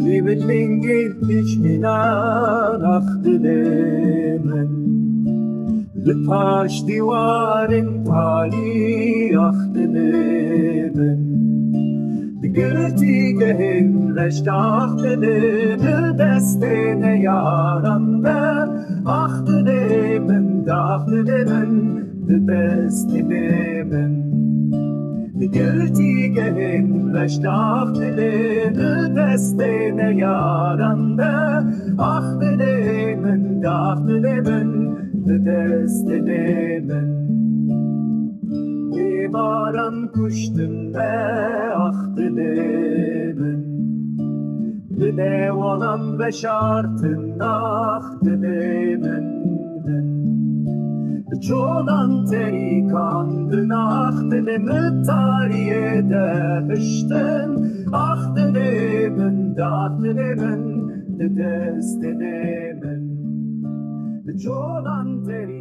Liebling gitmiş minar ahtı Lütaş divarın tali ahtı Digirti gehin reşt ahtı destine yaran ben ahtı dahtı destine ben Digirti gehin reşt ahtı destine yaran ben ahtı dahtı destine ben Baran kuştum be ahtı ben Dile olan ve şartın ahtı ben Çoğdan teri kandın ahtı tarihe deriştin ahtı ben dahtı ben destine ben Çoğdan teri